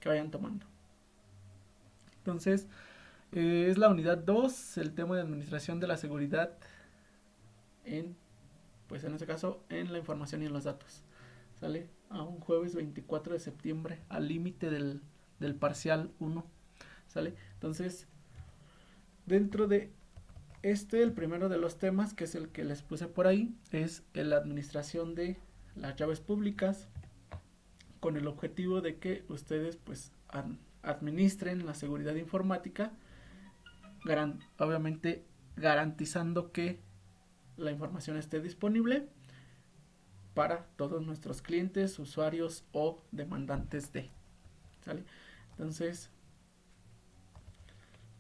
que vayan tomando. Entonces, es la unidad 2, el tema de administración de la seguridad en, pues en este caso, en la información y en los datos. Sale a un jueves 24 de septiembre, al límite del parcial 1. ¿Sale? Entonces, dentro de el primero de los temas, que es el que les puse por ahí, es la administración de las llaves públicas, con el objetivo de que ustedes pues administren la seguridad informática, obviamente garantizando que la información esté disponible para todos nuestros clientes, usuarios o demandantes de. ¿Sale? Entonces,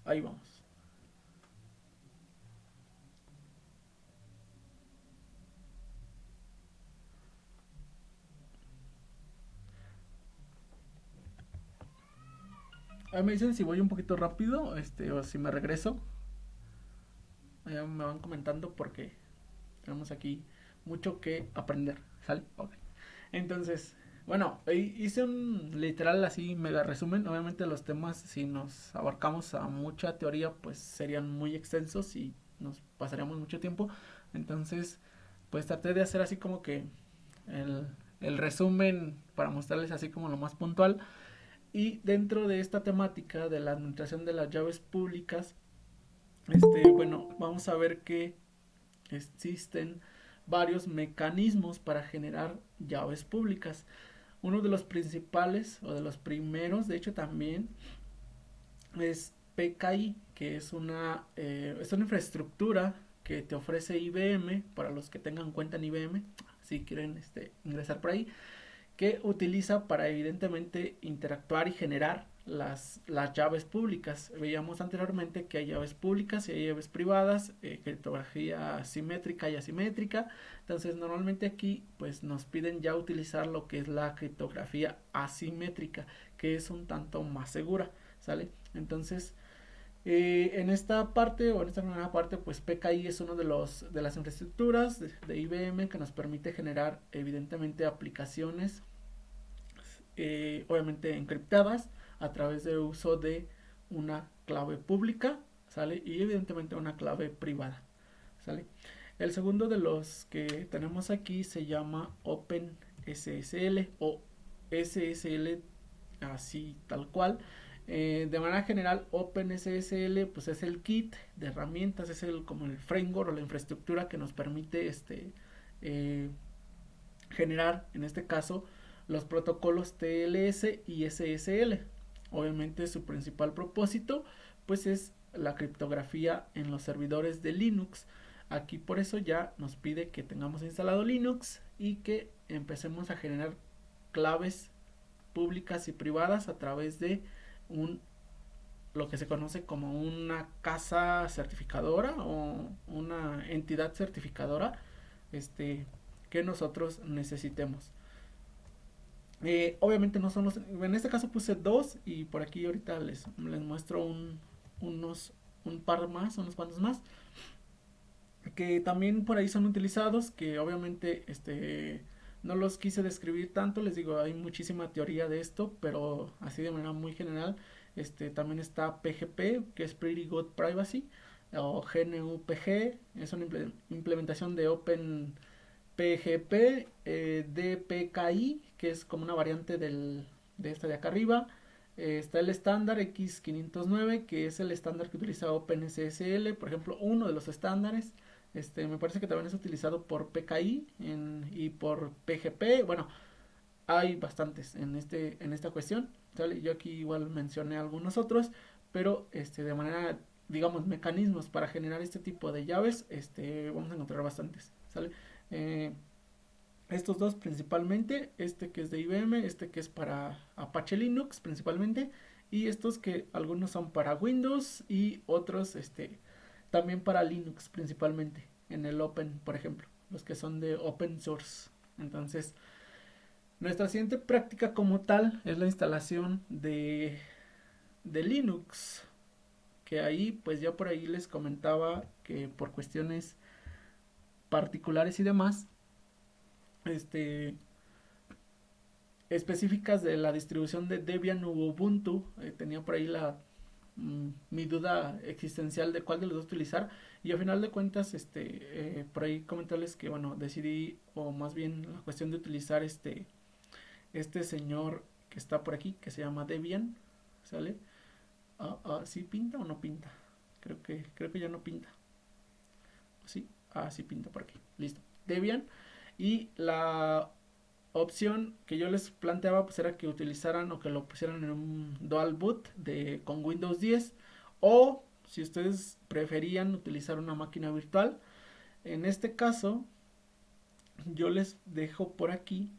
ahí vamos. Ahí me dicen si voy un poquito rápido, o si me regreso. Allá me van comentando porque tenemos aquí mucho que aprender. ¿Sale? Ok. Entonces, bueno, hice un literal así mega resumen. Obviamente los temas, si nos abarcamos a mucha teoría, pues serían muy extensos y nos pasaríamos mucho tiempo. Entonces, pues traté de hacer así como que el, el resumen para mostrarles así como lo más puntual. Y dentro de esta temática de la administración de las llaves públicas, bueno, vamos a ver que existen varios mecanismos para generar llaves públicas. Uno de los principales o de los primeros, de hecho también, es PKI, que es una infraestructura que te ofrece IBM, para los que tengan cuenta en IBM, si quieren ingresar por ahí, que utiliza para evidentemente interactuar y generar las llaves públicas. Veíamos anteriormente que hay llaves públicas y hay llaves privadas, criptografía simétrica y asimétrica. Entonces normalmente aquí pues nos piden ya utilizar lo que es la criptografía asimétrica, que es un tanto más segura. ¿Sale? Entonces, en esta parte o en esta primera parte, pues PKI es uno de las infraestructuras de IBM que nos permite generar evidentemente aplicaciones, obviamente encriptadas, a través de uso de una clave pública, ¿sale? Y evidentemente una clave privada, ¿sale? El segundo de los que tenemos aquí se llama OpenSSL o SSL, así tal cual. De manera general, OpenSSL pues es el kit de herramientas, es como el framework o la infraestructura que nos permite eh, generar, en este caso, los protocolos TLS y SSL. Obviamente su principal propósito pues es la criptografía en los servidores de Linux. Aquí por eso ya nos pide que tengamos instalado Linux y que empecemos a generar claves públicas y privadas a través de un lo que se conoce como una casa certificadora o una entidad certificadora, este que nosotros necesitemos. Obviamente no son los, en este caso puse dos y por aquí ahorita les muestro unos un par más, unos cuantos más que también por ahí son utilizados, que obviamente no los quise describir tanto, les digo, hay muchísima teoría de esto, pero así de manera muy general. También está PGP, que es Pretty Good Privacy, o GNU-PG, es una implementación de OpenPGP, DPKI, que es como una variante de esta de acá arriba. Está el estándar X509, que es el estándar que utiliza OpenSSL, por ejemplo, uno de los estándares. Me parece que también es utilizado por PKI y por PGP. Bueno, hay bastantes en esta cuestión, ¿sale? Yo aquí igual mencioné algunos otros, pero de manera, digamos, mecanismos para generar este tipo de llaves, vamos a encontrar bastantes, ¿sale? Eh, Estos dos principalmente, que es de IBM, que es para Apache Linux principalmente, y estos que algunos son para Windows y otros también para Linux principalmente, en el Open, por ejemplo, los que son de open source. Entonces, nuestra siguiente práctica como tal es la instalación de Linux, que ahí pues ya por ahí les comentaba que por cuestiones particulares y demás, este específicas de la distribución de Debian u Ubuntu. Tenía por ahí mi duda existencial de cuál de los dos utilizar, y a final de cuentas por ahí comentarles que bueno, decidí, o más bien la cuestión de utilizar este señor que está por aquí, que se llama Debian, ¿sale? ¿Sí pinta o no pinta? Creo que ya no pinta. Sí, sí pinta por aquí. Listo. Debian. Y la opción que yo les planteaba pues era que utilizaran o que lo pusieran en un dual boot con Windows 10, o si ustedes preferían utilizar una máquina virtual. En este caso yo les dejo por aquí,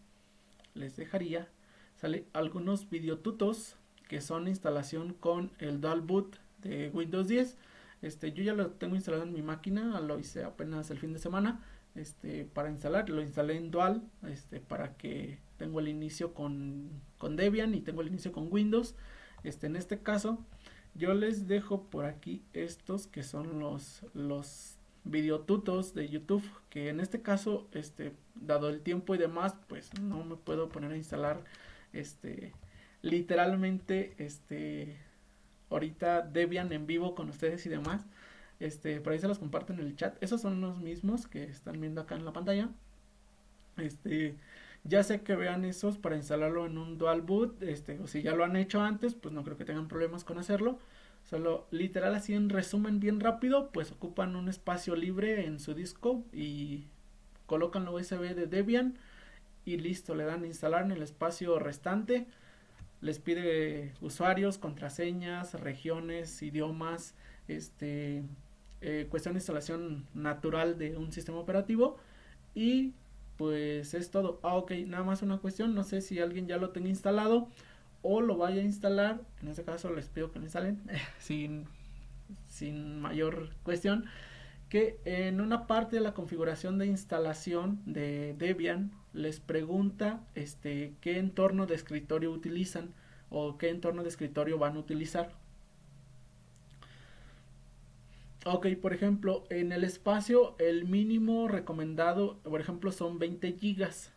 les dejaría, sale, algunos videotutos que son instalación con el dual boot de Windows 10. Yo ya lo tengo instalado en mi máquina, lo hice apenas el fin de semana. Para instalar, lo instalé en dual, para que tengo el inicio con Debian y tengo el inicio con Windows. En este caso, yo les dejo por aquí estos que son los videotutos de YouTube, que en este caso, dado el tiempo y demás, pues no me puedo poner a instalar, literalmente, ahorita Debian en vivo con ustedes y demás. Por ahí se los comparto en el chat. Esos son los mismos que están viendo acá en la pantalla. Ya sé que vean esos para instalarlo en un dual boot. O si ya lo han hecho antes, pues no creo que tengan problemas con hacerlo. Solo literal así en resumen bien rápido, pues ocupan un espacio libre en su disco y colocan la USB de Debian y listo, le dan a instalar en el espacio restante. Les pide usuarios, contraseñas, regiones, idiomas, cuestión de instalación natural de un sistema operativo, y pues es todo. Ok, nada más una cuestión, no sé si alguien ya lo tenga instalado o lo vaya a instalar. En este caso les pido que lo instalen sin mayor cuestión, que en una parte de la configuración de instalación de Debian les pregunta qué entorno de escritorio utilizan o qué entorno de escritorio van a utilizar. Ok, por ejemplo, en el espacio el mínimo recomendado, por ejemplo, son 20 gigas,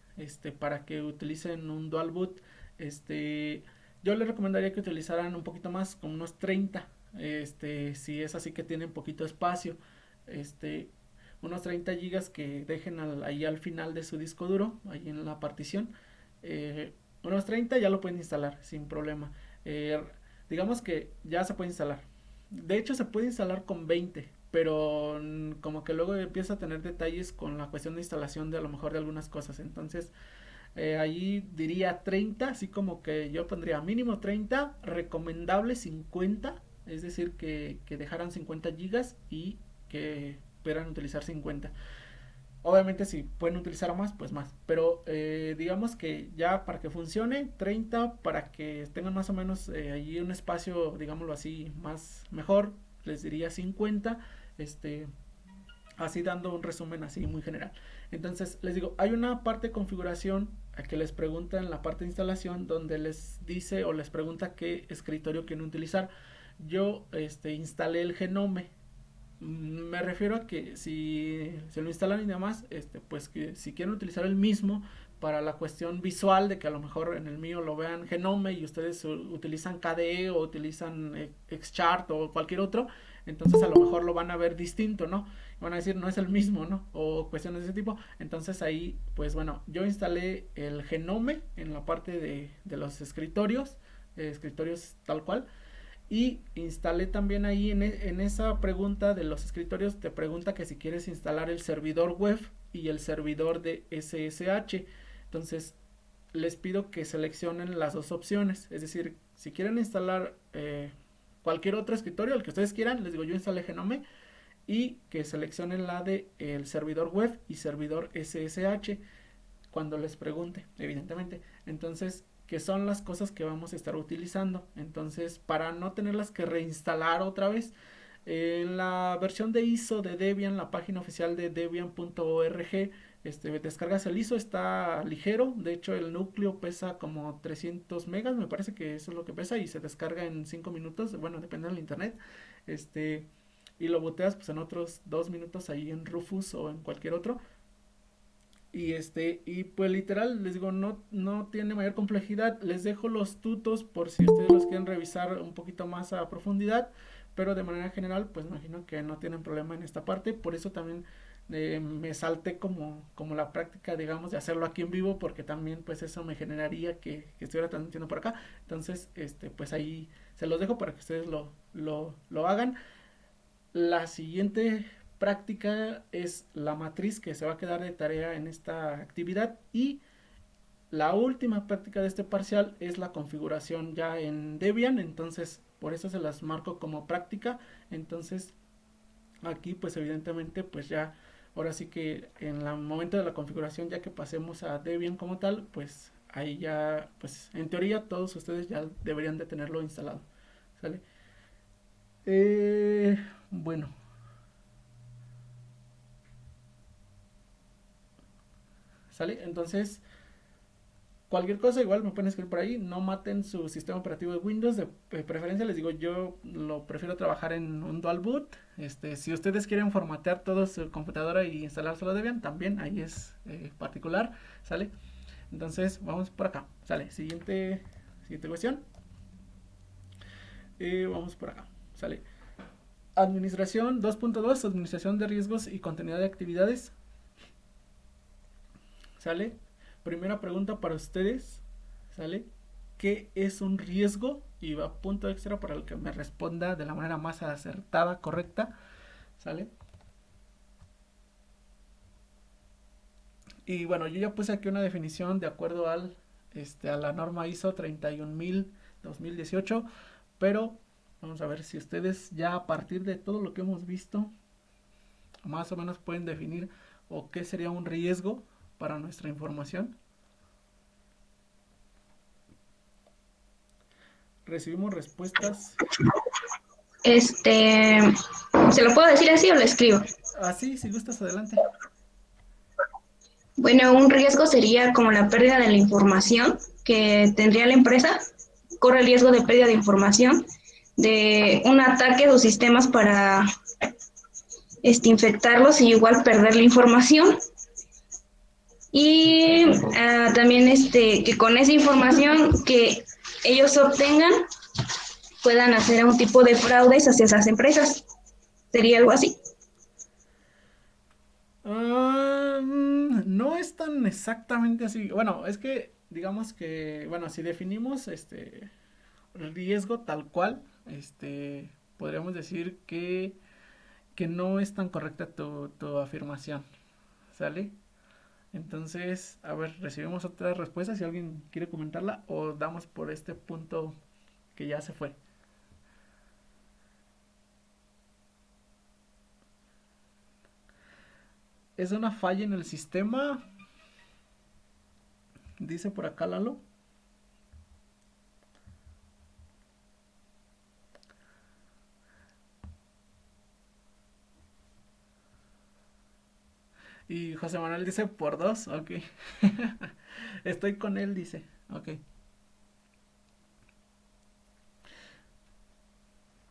para que utilicen un dual boot. Yo les recomendaría que utilizaran un poquito más, como unos 30, si es así que tienen poquito espacio, este, unos 30 gigas que dejen ahí al final de su disco duro, ahí en la partición. Unos 30 ya lo pueden instalar sin problema. Eh, digamos que ya se puede instalar. De hecho, se puede instalar con 20, pero como que luego empieza a tener detalles con la cuestión de instalación de a lo mejor de algunas cosas. Entonces, ahí diría 30, así como que yo pondría mínimo 30, recomendable 50, es decir, que dejaran 50 gigas y que pudieran utilizar 50. Obviamente si pueden utilizar más, pues más. Pero digamos que ya para que funcione, 30 para que tengan más o menos allí un espacio, digámoslo así, más mejor, les diría 50, así dando un resumen así muy general. Entonces les digo, hay una parte de configuración que les pregunta en la parte de instalación donde les dice o les pregunta qué escritorio quieren utilizar. Yo instalé el Genome. Me refiero a que si se lo instalan y demás, pues que si quieren utilizar el mismo para la cuestión visual, de que a lo mejor en el mío lo vean Genome y ustedes utilizan KDE o utilizan Xchart o cualquier otro, entonces a lo mejor lo van a ver distinto, ¿no? Van a decir no es el mismo, ¿no? O cuestiones de ese tipo. Entonces ahí, pues bueno, yo instalé el Genome en la parte de los escritorios, escritorios tal cual. Y instalé también ahí en esa pregunta de los escritorios, te pregunta que si quieres instalar el servidor web y el servidor de SSH. Entonces les pido que seleccionen las dos opciones. Es decir, si quieren instalar cualquier otro escritorio, el que ustedes quieran, les digo yo instalé Genome, y que seleccionen la de el servidor web y servidor SSH cuando les pregunte, evidentemente. Entonces, que son las cosas que vamos a estar utilizando. Entonces, para no tenerlas que reinstalar otra vez, en la versión de ISO de Debian, la página oficial de debian.org, descargas el ISO, está ligero. De hecho, el núcleo pesa como 300 megas, me parece que eso es lo que pesa, y se descarga en 5 minutos. Bueno, depende del internet. Y lo boteas pues en otros 2 minutos ahí en Rufus o en cualquier otro. Y pues literal, les digo, no tiene mayor complejidad. Les dejo los tutos por si ustedes los quieren revisar un poquito más a profundidad. Pero de manera general, pues imagino que no tienen problema en esta parte. Por eso también me salté como la práctica, digamos, de hacerlo aquí en vivo. Porque también pues eso me generaría que estuviera transmitiendo por acá. Entonces, pues ahí se los dejo para que ustedes lo hagan. La siguiente práctica es la matriz que se va a quedar de tarea en esta actividad, y la última práctica de este parcial es la configuración ya en Debian. Entonces por eso se las marco como práctica. Entonces aquí pues evidentemente pues ya ahora sí que en el momento de la configuración, ya que pasemos a Debian como tal, pues ahí ya pues en teoría todos ustedes ya deberían de tenerlo instalado, ¿sale? Bueno, ¿sale? Entonces, cualquier cosa igual me pueden escribir por ahí. No maten su sistema operativo de Windows. De preferencia les digo, yo lo prefiero trabajar en un dual boot. Si ustedes quieren formatear toda su computadora y instalárselo Debian, también ahí es particular, ¿sale? Entonces, vamos por acá, ¿sale? Siguiente cuestión. Vamos por acá, ¿sale? Administración 2.2, administración de riesgos y continuidad de actividades, ¿sale? Primera pregunta para ustedes, ¿sale? ¿Qué es un riesgo? Y va punto extra para el que me responda de la manera más acertada, correcta, ¿sale? Y bueno, yo ya puse aquí una definición de acuerdo a la norma ISO 31000 2018, pero vamos a ver si ustedes ya a partir de todo lo que hemos visto, más o menos pueden definir o qué sería un riesgo para nuestra información. Recibimos respuestas. ¿Se lo puedo decir así o lo escribo? Así, si gustas, adelante. Bueno, un riesgo sería como la pérdida de la información que tendría la empresa. Corre el riesgo de pérdida de información, de un ataque a sus sistemas para infectarlos y igual perder la información. Y también que con esa información que ellos obtengan puedan hacer un tipo de fraudes hacia esas empresas. Sería algo así. No es tan exactamente así. Bueno, es que digamos que, bueno, si definimos riesgo tal cual, podríamos decir que no es tan correcta tu afirmación, ¿sale? Entonces, a ver, recibimos otra respuesta si alguien quiere comentarla, o damos por este punto que ya se fue. ¿Es una falla en el sistema? Dice por acá Lalo. Y José Manuel dice por dos, ok. Estoy con él, dice, ok.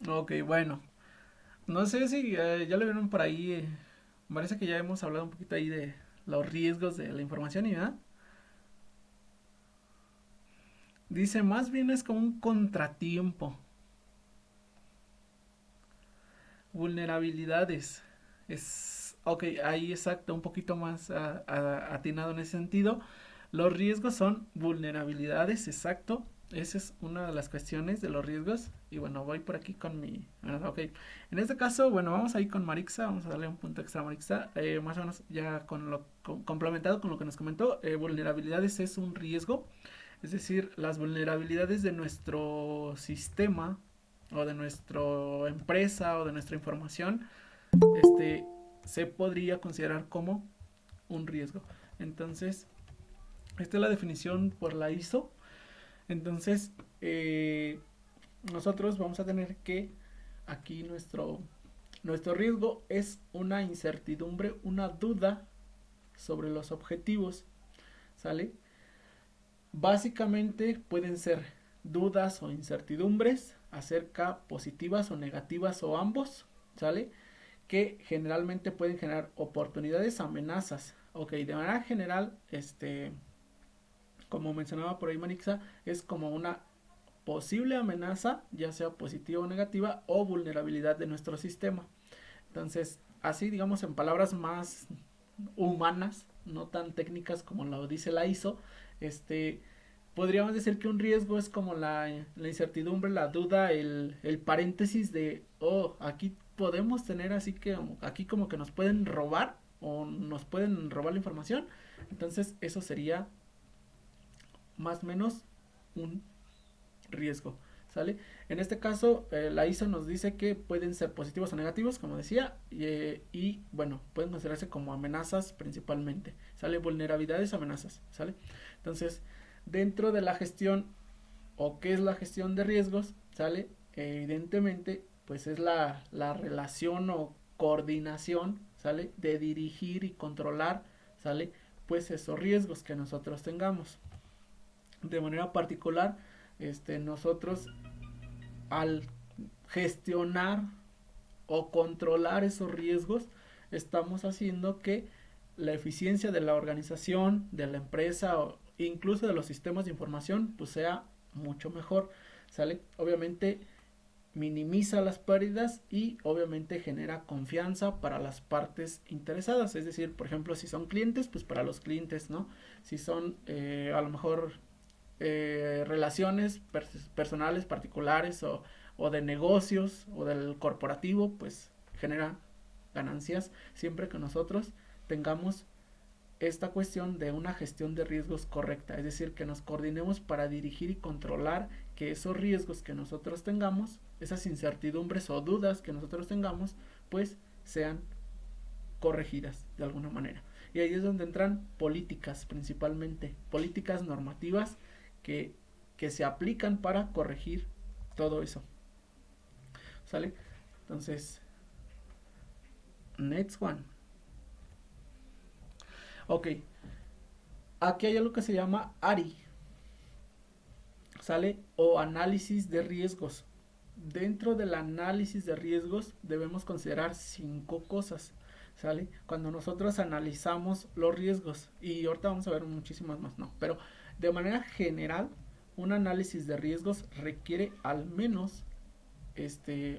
Ok, bueno. No sé si ya lo vieron por ahí. Parece que ya hemos hablado un poquito ahí de los riesgos de la información y nada. Dice, más bien es como un contratiempo. Vulnerabilidades. Ok, ahí exacto, un poquito más atinado en ese sentido. Los riesgos son vulnerabilidades, exacto. Esa es una de las cuestiones de los riesgos. Y bueno, voy por aquí con mi... ok, en este caso, bueno, vamos a ir con Marixa. Vamos a darle un punto extra a Marixa. Más o menos ya complementado con lo que nos comentó. Vulnerabilidades es un riesgo. Es decir, las vulnerabilidades de nuestro sistema o de nuestra empresa o de nuestra información, este, se podría considerar como un riesgo. Entonces, esta es la definición por la ISO. Entonces, nosotros vamos a tener que aquí nuestro riesgo es una incertidumbre, una duda sobre los objetivos, ¿sale? Básicamente pueden ser dudas o incertidumbres acerca positivas o negativas o ambos, ¿sale? Que generalmente pueden generar oportunidades, amenazas Ok, de manera general, como mencionaba por ahí Manixa, es como una posible amenaza, ya sea positiva o negativa, o vulnerabilidad de nuestro sistema. Entonces, así digamos en palabras más humanas, no tan técnicas como lo dice la ISO, este, podríamos decir que un riesgo es como la incertidumbre, la duda, el paréntesis de, oh, aquí podemos tener así que, aquí como que nos pueden robar o nos pueden robar la información. Entonces, eso sería más o menos un riesgo, ¿sale? En este caso, la ISO nos dice que pueden ser positivos o negativos, como decía, y bueno, pueden considerarse como amenazas principalmente, ¿sale? Vulnerabilidades, amenazas, ¿sale? Entonces, dentro de la gestión, o qué es la gestión de riesgos, ¿sale? Evidentemente, pues es la relación o coordinación, ¿sale? De dirigir y controlar, ¿sale? Pues esos riesgos que nosotros tengamos. De manera particular, nosotros al gestionar o controlar esos riesgos, estamos haciendo que la eficiencia de la organización, de la empresa o incluso de los sistemas de información, pues sea mucho mejor, ¿sale? Obviamente minimiza las pérdidas y obviamente genera confianza para las partes interesadas, es decir, por ejemplo, si son clientes, pues para los clientes, ¿no? Si son a lo mejor relaciones personales particulares o de negocios o del corporativo, pues genera ganancias siempre que nosotros tengamos esta cuestión de una gestión de riesgos correcta, es decir, que nos coordinemos para dirigir y controlar que esos riesgos que nosotros tengamos, esas incertidumbres o dudas que nosotros tengamos, pues sean corregidas de alguna manera. Y ahí es donde entran políticas, principalmente políticas normativas que, que se aplican para corregir todo eso. ¿Sale? Entonces, next one. Ok, aquí hay algo que se llama ARI, ¿sale? O análisis de riesgos. Dentro del análisis de riesgos debemos considerar 5 cosas, ¿sale? Cuando nosotros analizamos los riesgos, y ahorita vamos a ver muchísimas más, no, pero de manera general, un análisis de riesgos requiere al menos,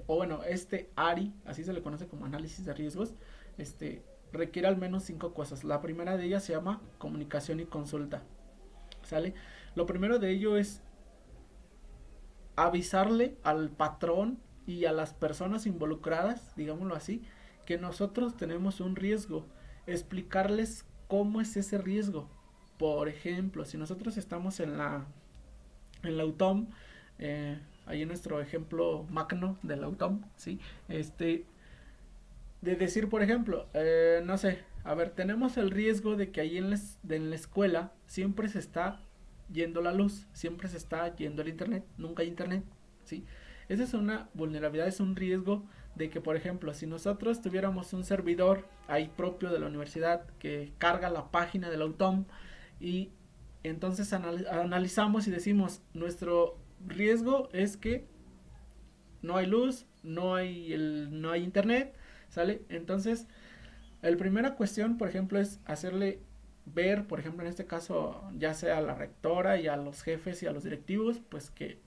o bueno, ARI, así se le conoce como análisis de riesgos, requiere al menos 5 cosas. La primera de ellas se llama comunicación y consulta, ¿sale? Lo primero de ello es avisarle al patrón y a las personas involucradas, digámoslo así, que nosotros tenemos un riesgo, explicarles cómo es ese riesgo. Por ejemplo, si nosotros estamos en la UTOM, ahí en nuestro ejemplo magno de la UTOM, ¿sí? De decir, por ejemplo, no sé, a ver, tenemos el riesgo de que ahí en la escuela siempre se está yendo la luz, siempre se está yendo el internet, nunca hay internet, ¿sí? Esa es una vulnerabilidad, es un riesgo de que, por ejemplo, si nosotros tuviéramos un servidor ahí propio de la universidad que carga la página de la UTOM y entonces analizamos y decimos, nuestro riesgo es que no hay luz, no hay internet, ¿sale? Entonces, la primera cuestión, por ejemplo, es hacerle ver, por ejemplo, en este caso, ya sea a la rectora y a los jefes y a los directivos, pues que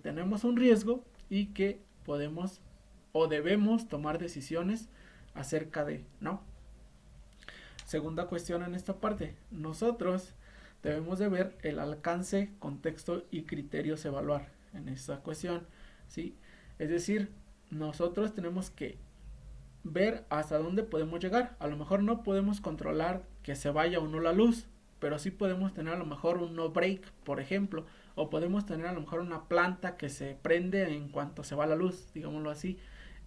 tenemos un riesgo y que podemos o debemos tomar decisiones acerca de, ¿no? Segunda cuestión en esta parte, nosotros debemos de ver el alcance, contexto y criterios a evaluar en esta cuestión, ¿sí? Es decir, nosotros tenemos que ver hasta dónde podemos llegar. A lo mejor no podemos controlar que se vaya o no la luz, pero sí podemos tener a lo mejor un no break, por ejemplo, o podemos tener a lo mejor una planta que se prende en cuanto se va la luz, digámoslo así.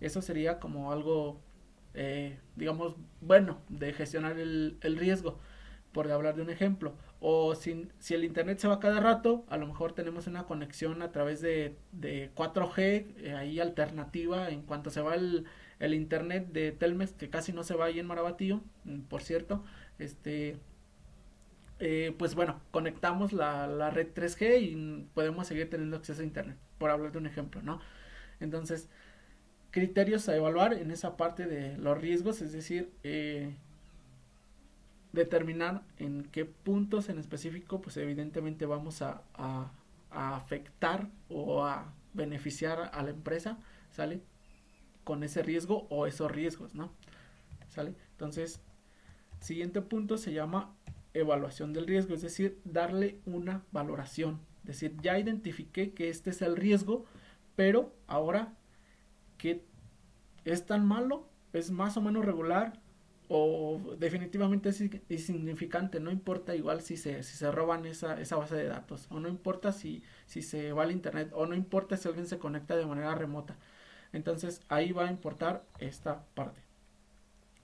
Eso sería como algo, digamos, bueno, de gestionar el riesgo, por hablar de un ejemplo. O si el internet se va cada rato, a lo mejor tenemos una conexión a través de 4G, ahí alternativa, en cuanto se va el internet de Telmex, que casi no se va ahí en Marabatío, por cierto, pues bueno, conectamos la red 3G y podemos seguir teniendo acceso a internet, por hablar de un ejemplo, ¿no? Entonces, criterios a evaluar en esa parte de los riesgos, es decir, determinar en qué puntos en específico, pues evidentemente vamos a afectar o a beneficiar a la empresa, ¿sale? Con ese riesgo o esos riesgos, ¿no? ¿Sale? Entonces, siguiente punto se llama evaluación del riesgo, es decir, darle una valoración. Es decir, ya identifiqué que este es el riesgo, pero ahora, ¿qué es tan malo? ¿Es más o menos regular? O definitivamente es insignificante, no importa igual si se roban esa base de datos, o no importa si se va al internet, o no importa si alguien se conecta de manera remota. Entonces ahí va a importar esta parte,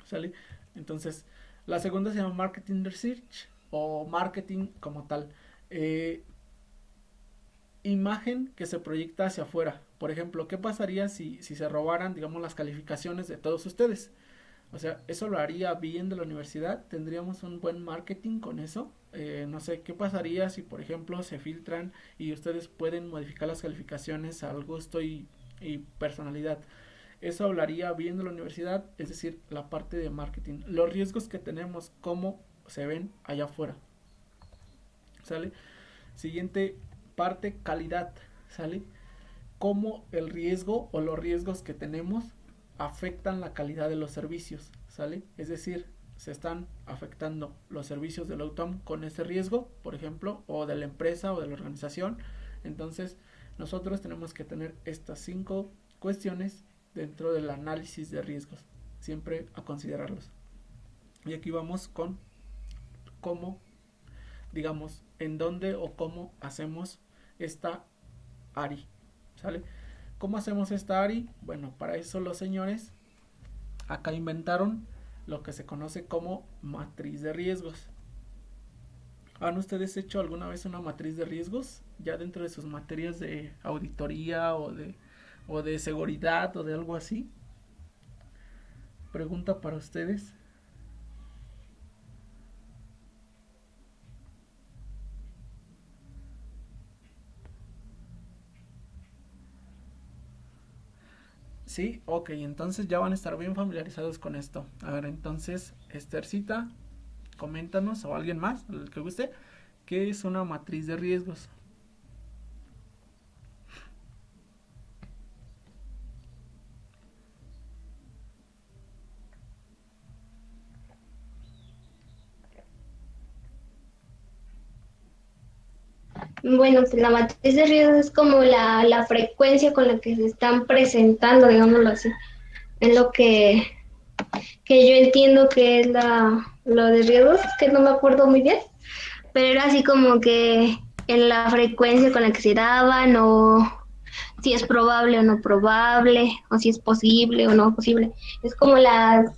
¿sale? Entonces la segunda se llama marketing research o marketing como tal. Eh, Imagen que se proyecta hacia afuera. Por ejemplo, ¿qué pasaría si se robaran, digamos, las calificaciones de todos ustedes? O sea, eso lo haría bien de la universidad, tendríamos un buen marketing con eso. No sé, ¿qué pasaría si, por ejemplo, se filtran y ustedes pueden modificar las calificaciones al gusto y personalidad? Eso hablaría bien de la universidad, es decir, la parte de marketing. Los riesgos que tenemos, cómo se ven allá afuera. ¿Sale? Siguiente parte, calidad. ¿Sale? Cómo el riesgo o los riesgos que tenemos afectan la calidad de los servicios, ¿sale? Es decir, se están afectando los servicios del autónomo con ese riesgo, por ejemplo, o de la empresa o de la organización. Entonces, nosotros tenemos que tener estas 5 cuestiones dentro del análisis de riesgos, siempre a considerarlos. Y aquí vamos con cómo, digamos, en dónde o cómo hacemos esta ARI, ¿sale? ¿Cómo hacemos esta ARI? Bueno, para eso los señores acá inventaron lo que se conoce como matriz de riesgos. ¿Han ustedes hecho alguna vez una matriz de riesgos? Ya dentro de sus materias de auditoría o de seguridad o de algo así. Pregunta para ustedes. Sí, ok, entonces ya van a estar bien familiarizados con esto. A ver, entonces, Esthercita, coméntanos, o alguien más, el que guste, ¿qué es una matriz de riesgos? Bueno, pues la matriz de riesgos es como la frecuencia con la que se están presentando, digámoslo así. Es lo que yo entiendo que es lo de riesgos, que no me acuerdo muy bien, pero era así como que en la frecuencia con la que se daban, o si es probable o no probable, o si es posible o no posible. Es como las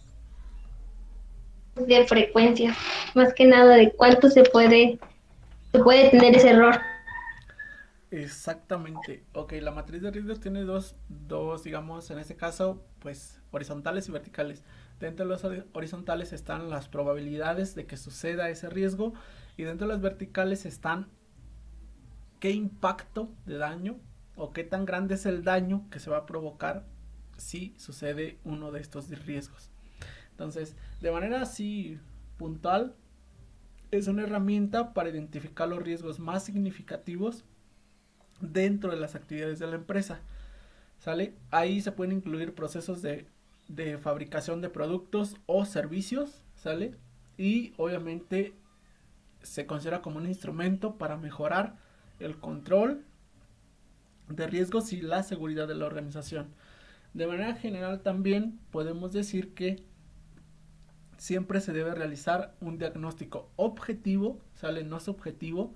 de frecuencia, más que nada de cuánto se puede tener ese error. Exactamente. Ok, la matriz de riesgos tiene dos, digamos, en este caso, pues horizontales y verticales. Dentro de los horizontales están las probabilidades de que suceda ese riesgo y dentro de las verticales están qué impacto de daño o qué tan grande es el daño que se va a provocar si sucede uno de estos riesgos. Entonces, de manera así puntual, es una herramienta para identificar los riesgos más significativos dentro de las actividades de la empresa. ¿Sale? Ahí se pueden incluir procesos de fabricación de productos o servicios, ¿sale? Y obviamente se considera como un instrumento para mejorar el control de riesgos y la seguridad de la organización. De manera general también podemos decir que siempre se debe realizar un diagnóstico objetivo, ¿sale? No subjetivo,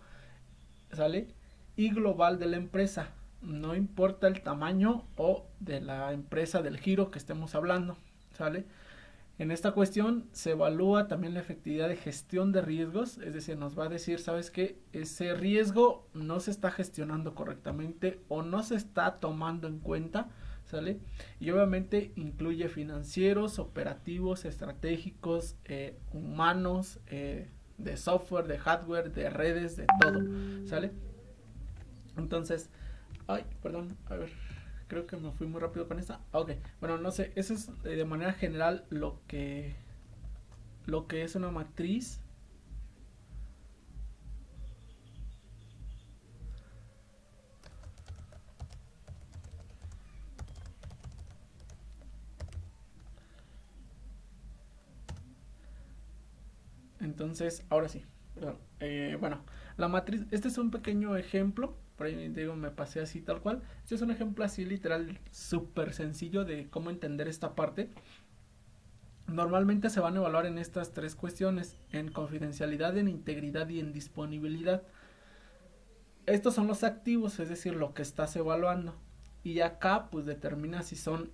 ¿sale? Y global de la empresa. No importa el tamaño o de la empresa, del giro que estemos hablando, ¿sale? En esta cuestión se evalúa también la efectividad de gestión de riesgos, es decir, nos va a decir, ¿sabes qué? Ese riesgo no se está gestionando correctamente o no se está tomando en cuenta, ¿sale? Y obviamente incluye financieros, operativos, estratégicos, humanos, de software, de hardware, de redes, de todo, ¿sale? Entonces, ay, perdón, a ver, creo que me fui muy rápido con esta. Ok, bueno, no sé, eso es de manera general lo que es una matriz entonces ahora sí, perdón. Bueno, la matriz, este es un pequeño ejemplo, por ahí digo, me pasé así tal cual. Este es un ejemplo así literal súper sencillo de cómo entender esta parte. Normalmente se van a evaluar en estas tres cuestiones: en confidencialidad, en integridad y en disponibilidad. Estos son los activos, es decir, lo que estás evaluando. Y acá pues determina si son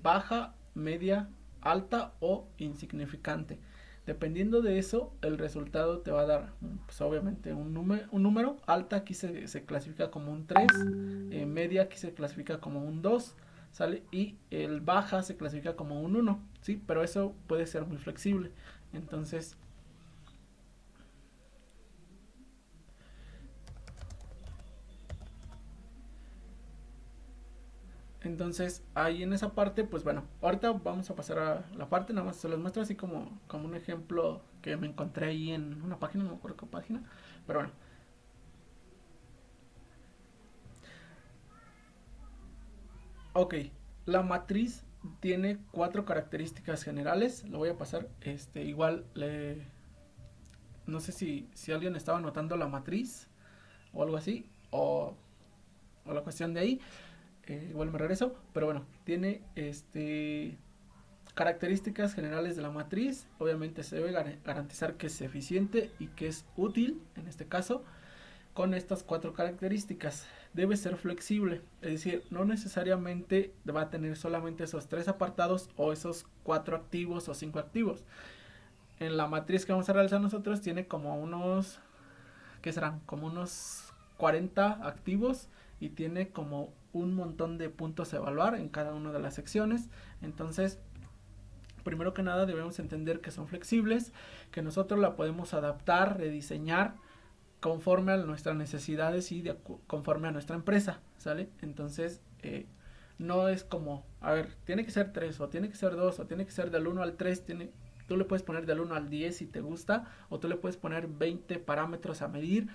baja, media, alta o insignificante. Dependiendo de eso, el resultado te va a dar, pues obviamente, un número. Alta aquí se clasifica como un 3, media aquí se clasifica como un 2, ¿sale? Y el baja se clasifica como un 1, ¿sí? Pero eso puede ser muy flexible. Entonces, ahí en esa parte, pues bueno, ahorita vamos a pasar a la parte, nada más se los muestro así como un ejemplo que me encontré ahí en una página, no me acuerdo qué página, pero bueno. Ok, la matriz tiene cuatro características generales, lo voy a pasar, igual, no sé si alguien estaba notando la matriz o algo así, o la cuestión de ahí, igual me regreso, pero bueno, tiene características generales de la matriz. Obviamente se debe garantizar que es eficiente y que es útil, en este caso, con estas cuatro características. Debe ser flexible, es decir, no necesariamente va a tener solamente esos tres apartados o esos cuatro activos o cinco activos. En la matriz que vamos a realizar nosotros tiene como unos, ¿qué serán? Como unos 40 activos y tiene como un montón de puntos a evaluar en cada una de las secciones. Entonces, primero que nada debemos entender que son flexibles, que nosotros la podemos adaptar, rediseñar conforme a nuestras necesidades y conforme a nuestra empresa, ¿sale? Entonces, no es como, a ver, tiene que ser 3 o tiene que ser 2 o tiene que ser del 1 al 3, tú le puedes poner del 1 al 10 si te gusta, o tú le puedes poner 20 parámetros a medir,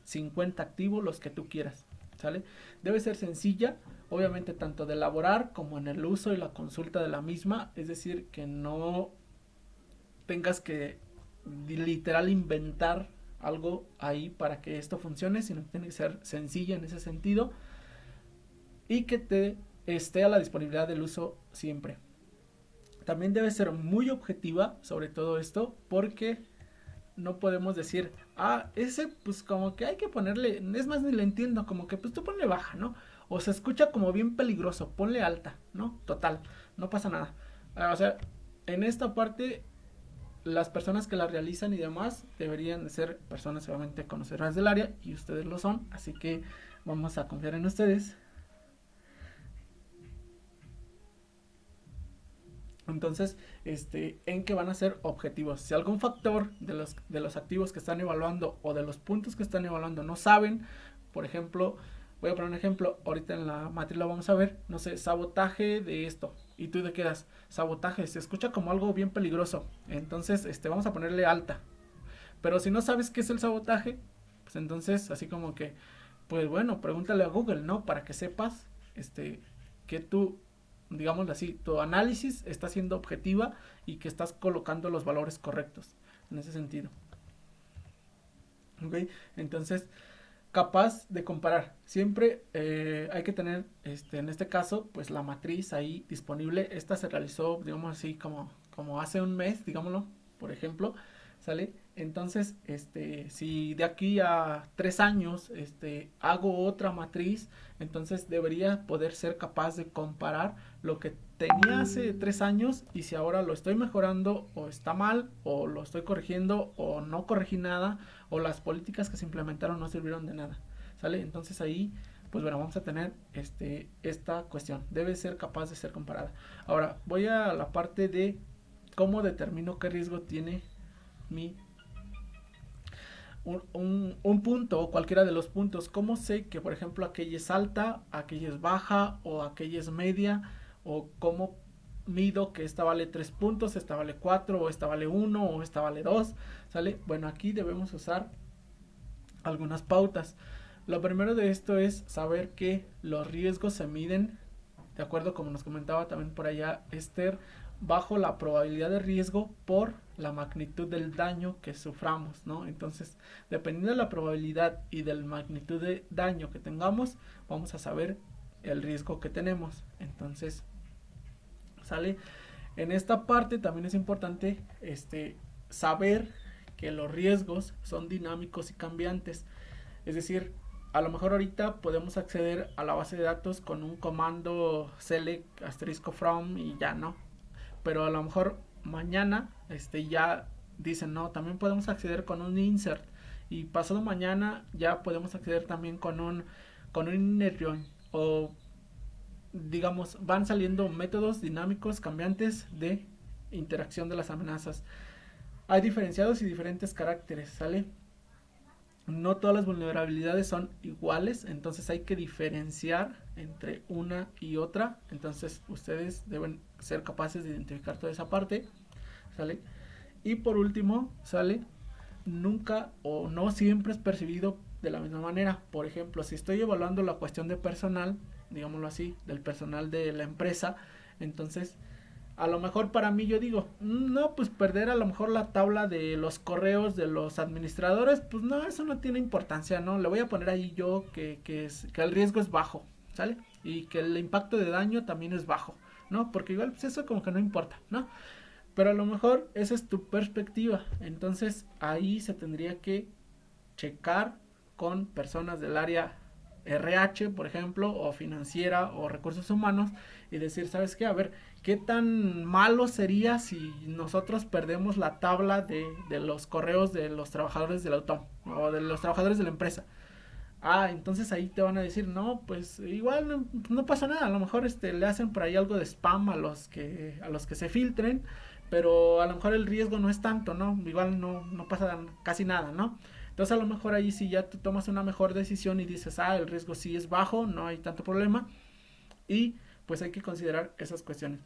50 activos, los que tú quieras, ¿sale? Debe ser sencilla, obviamente tanto de elaborar como en el uso y la consulta de la misma, es decir, que no tengas que literal inventar algo ahí para que esto funcione, sino que tiene que ser sencilla en ese sentido y que te esté a la disponibilidad del uso siempre. También debe ser muy objetiva sobre todo esto, porque no podemos decir, ese pues como que hay que ponerle, es más ni le entiendo, como que pues tú ponle baja, ¿no? O se escucha como bien peligroso, ponle alta, ¿no? Total, no pasa nada. O sea, en esta parte las personas que la realizan y demás deberían de ser personas obviamente conocedoras del área, y ustedes lo son, así que vamos a confiar en ustedes. Entonces, en que van a ser objetivos. Si algún factor de los activos que están evaluando o de los puntos que están evaluando no saben, por ejemplo, voy a poner un ejemplo, ahorita en la matriz lo vamos a ver, no sé, sabotaje de esto, y tú te quedas, sabotaje, se escucha como algo bien peligroso, entonces vamos a ponerle alta. Pero si no sabes qué es el sabotaje, pues entonces así como que, pues bueno, pregúntale a Google, ¿no? Para que sepas que tú, digámoslo así, tu análisis está siendo objetiva y que estás colocando los valores correctos en ese sentido. ¿Ok? Entonces, capaz de comparar. Siempre hay que tener, en este caso, pues la matriz ahí disponible. Esta se realizó, digamos así, como hace un mes, digámoslo, por ejemplo, ¿sale? Entonces, si de aquí a 3 años, hago otra matriz, entonces debería poder ser capaz de comparar lo que tenía hace 3 años y si ahora lo estoy mejorando o está mal o lo estoy corrigiendo o no corregí nada o las políticas que se implementaron no sirvieron de nada, ¿sale? Entonces ahí, pues bueno, vamos a tener esta cuestión, debe ser capaz de ser comparada. Ahora, voy a la parte de cómo determino qué riesgo tiene mi un punto o cualquiera de los puntos. ¿Cómo sé que, por ejemplo, aquella es alta, aquella es baja o aquella es media? O cómo mido que esta vale 3 puntos, esta vale 4, o esta vale 1, o esta vale 2, ¿sale? Bueno, aquí debemos usar algunas pautas. Lo primero de esto es saber que los riesgos se miden, de acuerdo como nos comentaba también por allá Esther, bajo la probabilidad de riesgo por la magnitud del daño que suframos, ¿no? Entonces, dependiendo de la probabilidad y de la magnitud de daño que tengamos, vamos a saber el riesgo que tenemos. Entonces, ¿sale? En esta parte también es importante saber que los riesgos son dinámicos y cambiantes. Es decir, a lo mejor ahorita podemos acceder a la base de datos con un comando select asterisco from y ya no. Pero a lo mejor mañana ya dicen no, también podemos acceder con un insert. Y pasado mañana ya podemos acceder también con un inner join. O digamos, van saliendo métodos dinámicos cambiantes de interacción de las amenazas. Hay diferenciados y diferentes caracteres, ¿sale? No todas las vulnerabilidades son iguales, entonces hay que diferenciar entre una y otra. Entonces ustedes deben ser capaces de identificar toda esa parte, ¿sale? Y por último, ¿sale? Nunca o no siempre es percibido de la misma manera. Por ejemplo, si estoy evaluando la cuestión de personal, digámoslo así, del personal de la empresa, entonces a lo mejor para mí yo digo, no, pues perder a lo mejor la tabla de los correos de los administradores, pues no, eso no tiene importancia, ¿no? Le voy a poner ahí yo que el riesgo es bajo, ¿sale? Y que el impacto de daño también es bajo, ¿no? Porque igual pues eso como que no importa, ¿no? Pero a lo mejor esa es tu perspectiva, entonces ahí se tendría que checar con personas del área RH, por ejemplo, o financiera o recursos humanos y decir, ¿sabes qué? A ver, ¿qué tan malo sería si nosotros perdemos la tabla de los correos de los trabajadores del autónomo o de los trabajadores de la empresa? Ah, entonces ahí te van a decir, no, pues igual no pasa nada, a lo mejor le hacen por ahí algo de spam a los que se filtren, pero a lo mejor el riesgo no es tanto, ¿no? Igual no pasa casi nada, ¿no? Entonces a lo mejor ahí sí ya tú tomas una mejor decisión y dices, el riesgo sí es bajo, no hay tanto problema, y pues hay que considerar esas cuestiones,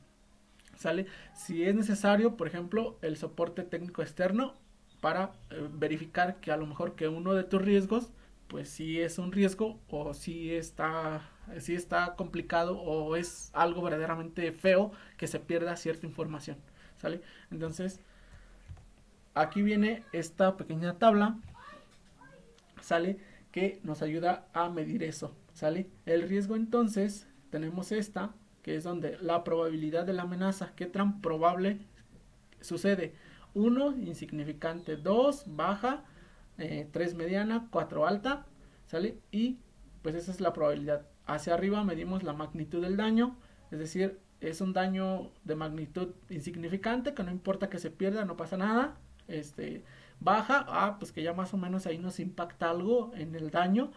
¿sale? Si es necesario, por ejemplo, el soporte técnico externo para verificar que a lo mejor que uno de tus riesgos pues sí es un riesgo o sí está complicado o es algo verdaderamente feo que se pierda cierta información, ¿sale? Entonces aquí viene esta pequeña tabla, ¿sale? Que nos ayuda a medir eso, ¿sale? El riesgo entonces tenemos esta, que es donde la probabilidad de la amenaza, qué tan probable sucede. 1, insignificante. 2, baja. 3, mediana. 4, alta. ¿Sale? Y pues esa es la probabilidad. Hacia arriba medimos la magnitud del daño. Es decir, es un daño de magnitud insignificante, que no importa que se pierda, no pasa nada. Baja, pues que ya más o menos ahí nos impacta algo en el daño.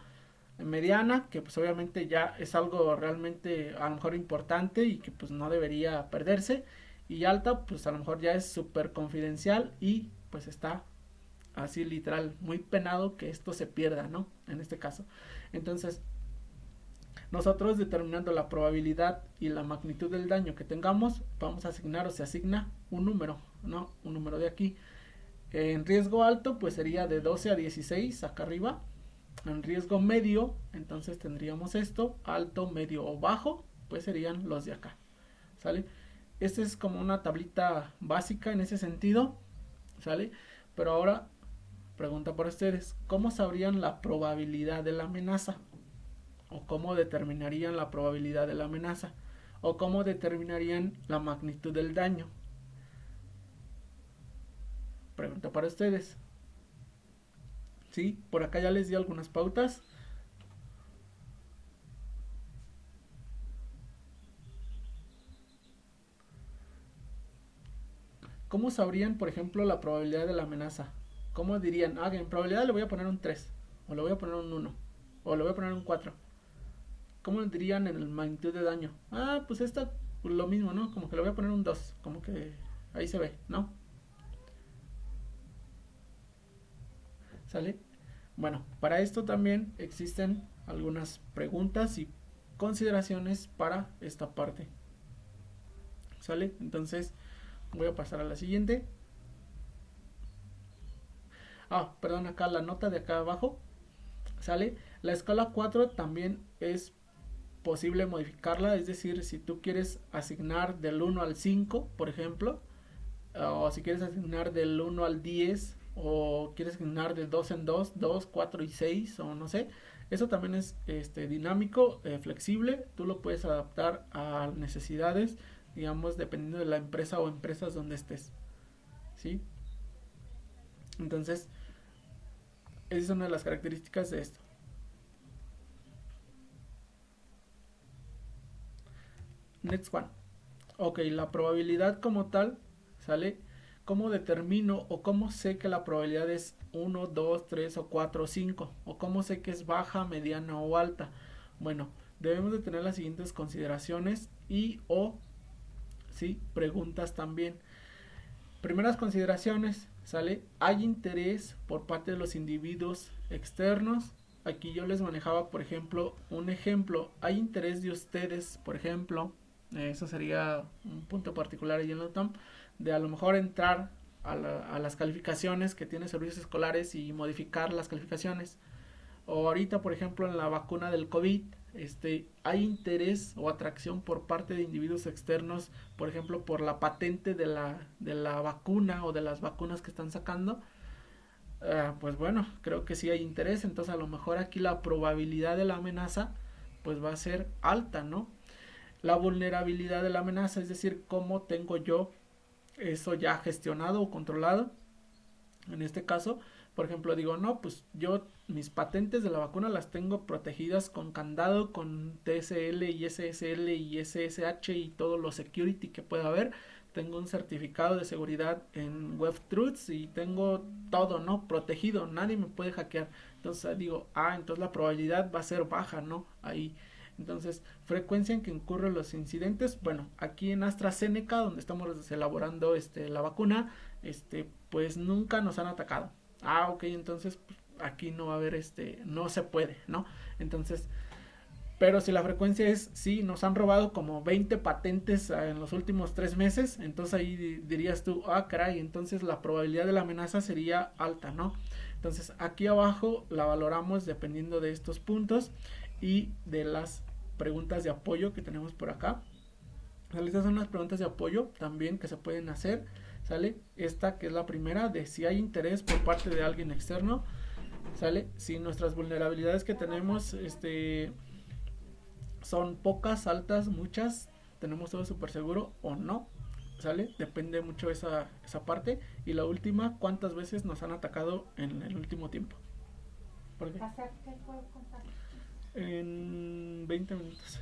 Mediana, que pues obviamente ya es algo realmente a lo mejor importante y que pues no debería perderse. Y alta, pues a lo mejor ya es súper confidencial y pues está así literal muy penado que esto se pierda, ¿no? En este caso. Entonces, nosotros determinando la probabilidad y la magnitud del daño que tengamos, vamos a asignar o se asigna un número, ¿no? Un número de aquí. En riesgo alto, pues sería de 12 a 16 acá arriba. En riesgo medio, entonces tendríamos esto, alto, medio o bajo, pues serían los de acá, ¿sale? Esta es como una tablita básica en ese sentido, ¿sale? Pero ahora, pregunta para ustedes, ¿cómo sabrían la probabilidad de la amenaza? ¿O cómo determinarían la probabilidad de la amenaza? ¿O cómo determinarían la magnitud del daño? Pregunta para ustedes. ¿Sí? Por acá ya les di algunas pautas. ¿Cómo sabrían, por ejemplo, la probabilidad de la amenaza? ¿Cómo dirían? En probabilidad le voy a poner un 3, o le voy a poner un 1, o le voy a poner un 4. ¿Cómo dirían en el magnitud de daño? Pues esta, lo mismo, ¿no? Como que le voy a poner un 2, como que ahí se ve, ¿no? ¿Sale? Bueno, para esto también existen algunas preguntas y consideraciones para esta parte, ¿sale? Entonces voy a pasar a la siguiente. Perdón, acá la nota de acá abajo, ¿sale? La escala 4 también es posible modificarla, es decir, si tú quieres asignar del 1 al 5, por ejemplo, o si quieres asignar del 1 al 10, o quieres asignar de 2 en 2, 2, 4 y 6, o no sé, eso también es dinámico, flexible, tú lo puedes adaptar a necesidades, digamos, dependiendo de la empresa o empresas donde estés, ¿sí? Entonces, esa es una de las características de esto. Next one. Ok, la probabilidad como tal, ¿sale? ¿Cómo determino o cómo sé que la probabilidad es 1, 2, 3 o 4 o 5? ¿O cómo sé que es baja, mediana o alta? Bueno, debemos de tener las siguientes consideraciones y o, ¿sí? Preguntas también. Primeras consideraciones, ¿sale? Hay interés por parte de los individuos externos. Aquí yo les manejaba, por ejemplo, un ejemplo. Hay interés de ustedes, por ejemplo, eso sería un punto particular ahí en la UTAM, de a lo mejor entrar a las calificaciones que tiene servicios escolares y modificar las calificaciones. O ahorita, por ejemplo, en la vacuna del COVID, hay interés o atracción por parte de individuos externos, por ejemplo, por la patente de la vacuna o de las vacunas que están sacando. Pues bueno, creo que sí hay interés, entonces a lo mejor aquí la probabilidad de la amenaza pues va a ser alta, ¿no? La vulnerabilidad de la amenaza, es decir, cómo tengo yo eso ya gestionado o controlado. En este caso, por ejemplo, digo, no, pues yo mis patentes de la vacuna las tengo protegidas con candado, con TSL y SSL y SSH y todos los security que pueda haber. Tengo un certificado de seguridad en WebTruths y tengo todo, ¿no? Protegido, nadie me puede hackear. Entonces digo, entonces la probabilidad va a ser baja, ¿no? Ahí. Entonces, frecuencia en que ocurren los incidentes. Bueno, aquí en AstraZeneca, donde estamos elaborando la vacuna, pues nunca nos han atacado. Ok, entonces pues, aquí no va a haber no se puede, ¿no? Entonces, pero si la frecuencia es, sí, nos han robado como 20 patentes en los últimos 3 meses, entonces ahí dirías tú, caray, entonces la probabilidad de la amenaza sería alta, ¿no? Entonces aquí abajo la valoramos dependiendo de estos puntos y de las preguntas de apoyo que tenemos por acá. Estas son las preguntas de apoyo también que se pueden hacer, ¿sale? Esta que es la primera, de si hay interés por parte de alguien externo, ¿sale? Si nuestras vulnerabilidades que tenemos, son pocas, altas, muchas, tenemos todo súper seguro o no, ¿sale? Depende mucho esa parte. Y la última, ¿cuántas veces nos han atacado en el último tiempo? ¿Por qué? En 20 minutos.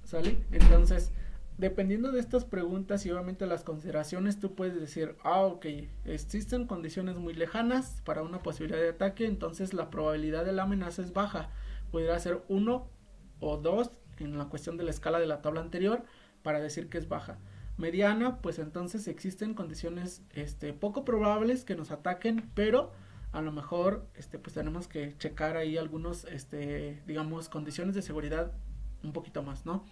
¿Sale? Entonces, dependiendo de estas preguntas y obviamente las consideraciones, tú puedes decir, ok, existen condiciones muy lejanas para una posibilidad de ataque, entonces la probabilidad de la amenaza es baja. Podría ser 1 o 2 en la cuestión de la escala de la tabla anterior para decir que es baja. Mediana, pues entonces existen condiciones poco probables que nos ataquen, pero a lo mejor pues tenemos que checar ahí algunos digamos condiciones de seguridad un poquito más, ¿no?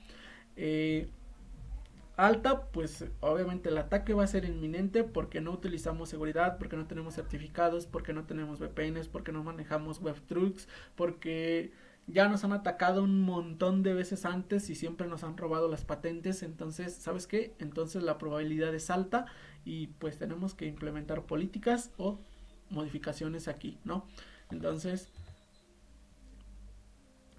Alta, pues obviamente el ataque va a ser inminente porque no utilizamos seguridad, porque no tenemos certificados, porque no tenemos VPNs, porque no manejamos WebTruths, porque ya nos han atacado un montón de veces antes y siempre nos han robado las patentes. Entonces, ¿sabes qué? Entonces la probabilidad es alta y pues tenemos que implementar políticas o modificaciones aquí, ¿no? Entonces,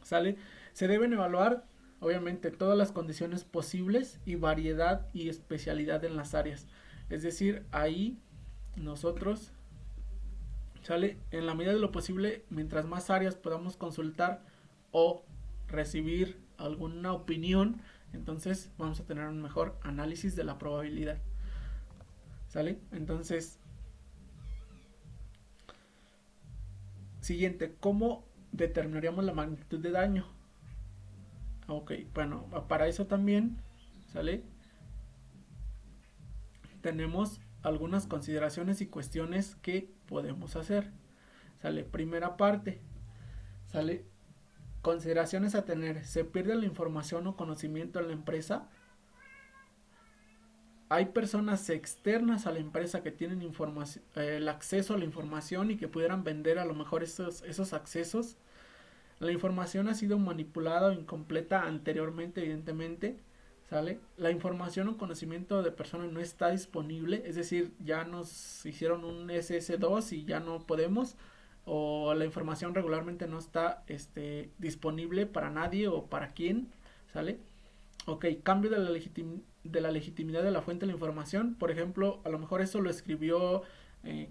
¿sale? Se deben evaluar obviamente todas las condiciones posibles y variedad y especialidad en las áreas. Es decir, ahí nosotros, ¿sale? En la medida de lo posible, mientras más áreas podamos consultar o recibir alguna opinión, entonces vamos a tener un mejor análisis de la probabilidad. ¿Sale? Entonces, siguiente, ¿cómo determinaríamos la magnitud de daño? Ok, bueno, para eso también, ¿sale? Tenemos algunas consideraciones y cuestiones que podemos hacer. ¿Sale? Primera parte, ¿sale? Consideraciones a tener: se pierde la información o conocimiento en la empresa. Hay personas externas a la empresa que tienen el acceso a la información y que pudieran vender a lo mejor esos accesos. La información ha sido manipulada o incompleta anteriormente, evidentemente, ¿sale? La información o conocimiento de persona no está disponible, es decir, ya nos hicieron un SS2 y ya no podemos, o la información regularmente no está disponible para nadie o para quién, ¿sale? Ok, cambio de la legitimidad de la fuente de la información. Por ejemplo, a lo mejor eso lo escribió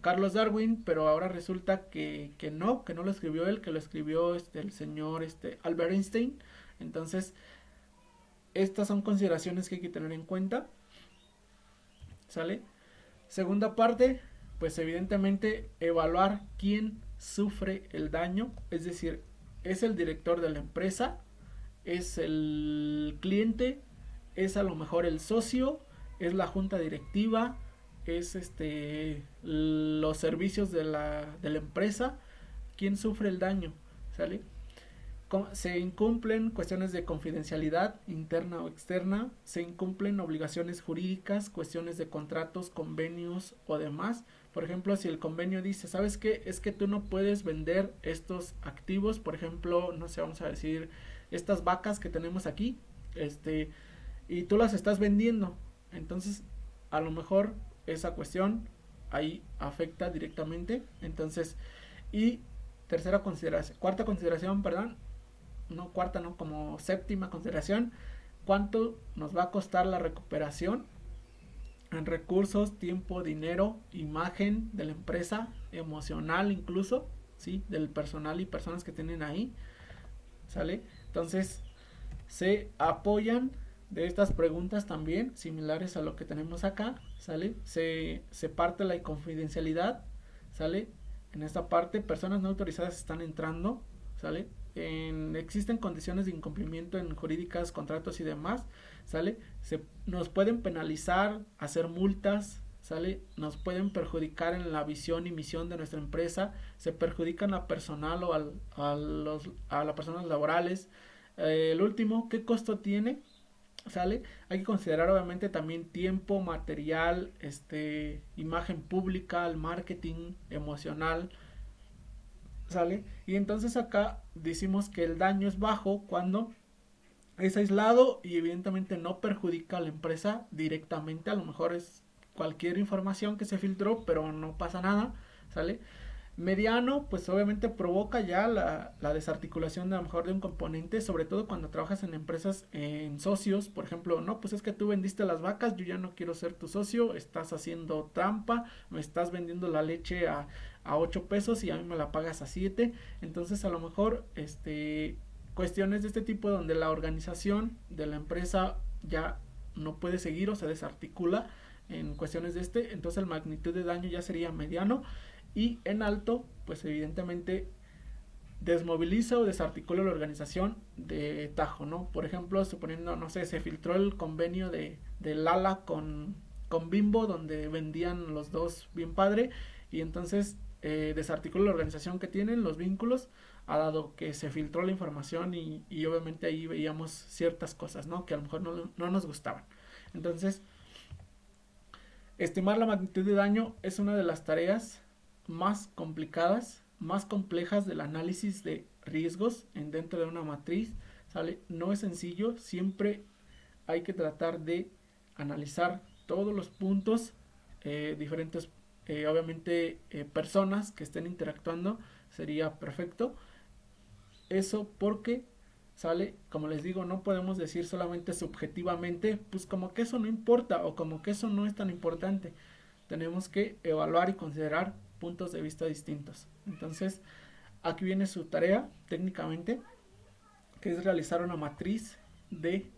Carlos Darwin, pero ahora resulta que no lo escribió él, que lo escribió el señor Albert Einstein. Entonces, estas son consideraciones que hay que tener en cuenta, ¿sale? Segunda parte, pues evidentemente evaluar quién sufre el daño, es decir, es el director de la empresa, es el cliente, es a lo mejor el socio, es la junta directiva, es los servicios de la empresa, quién sufre el daño, ¿sale? Se incumplen cuestiones de confidencialidad interna o externa, se incumplen obligaciones jurídicas, cuestiones de contratos, convenios o demás. Por ejemplo, si el convenio dice, ¿sabes qué? Es que tú no puedes vender estos activos, por ejemplo, no sé, vamos a decir, estas vacas que tenemos aquí, y tú las estás vendiendo. Entonces, a lo mejor esa cuestión ahí afecta directamente. Entonces, y cuarta consideración, perdón, no cuarta, no, como séptima consideración: ¿cuánto nos va a costar la recuperación en recursos, tiempo, dinero, imagen de la empresa, emocional incluso, ¿sí? Del personal y personas que tienen ahí, ¿sale? Entonces, se apoyan de estas preguntas también, similares a lo que tenemos acá, ¿sale? Se parte la confidencialidad, ¿sale? En esta parte, personas no autorizadas están entrando, ¿sale? Existen condiciones de incumplimiento en jurídicas, contratos y demás, ¿sale? Nos pueden penalizar, hacer multas, ¿sale? Nos pueden perjudicar en la visión y misión de nuestra empresa, se perjudican a personal o a las personas laborales. El último, ¿qué costo tiene? ¿Sale? Hay que considerar obviamente también tiempo, material, imagen pública, el marketing emocional, ¿sale? Y entonces acá decimos que el daño es bajo cuando es aislado y evidentemente no perjudica a la empresa directamente. A lo mejor es cualquier información que se filtró, pero no pasa nada, ¿sale? Mediano, pues obviamente provoca ya la desarticulación de a lo mejor de un componente, sobre todo cuando trabajas en empresas, en socios, por ejemplo, no, pues es que tú vendiste las vacas, yo ya no quiero ser tu socio, estás haciendo trampa, me estás vendiendo la leche a 8 pesos y a mí me la pagas a 7, entonces a lo mejor cuestiones de este tipo donde la organización de la empresa ya no puede seguir o se desarticula en cuestiones de entonces la magnitud de daño ya sería mediano. Y en alto, pues evidentemente desmoviliza o desarticula la organización de tajo, ¿no? Por ejemplo, suponiendo, no sé, se filtró el convenio de Lala con Bimbo, donde vendían los dos bien padre, y entonces desarticula la organización que tienen, los vínculos, ha dado que se filtró la información y obviamente ahí veíamos ciertas cosas, ¿no? Que a lo mejor no nos gustaban. Entonces, estimar la magnitud de daño es una de las tareas más complicadas, más complejas del análisis de riesgos dentro de una matriz, ¿sale? No es sencillo, siempre hay que tratar de analizar todos los puntos, diferentes, obviamente, personas que estén interactuando, sería perfecto. Eso porque, ¿sale? Como les digo, no podemos decir solamente subjetivamente, pues como que eso no importa o como que eso no es tan importante. Tenemos que evaluar y considerar puntos de vista distintos. Entonces, aquí viene su tarea técnicamente, que es realizar una matriz de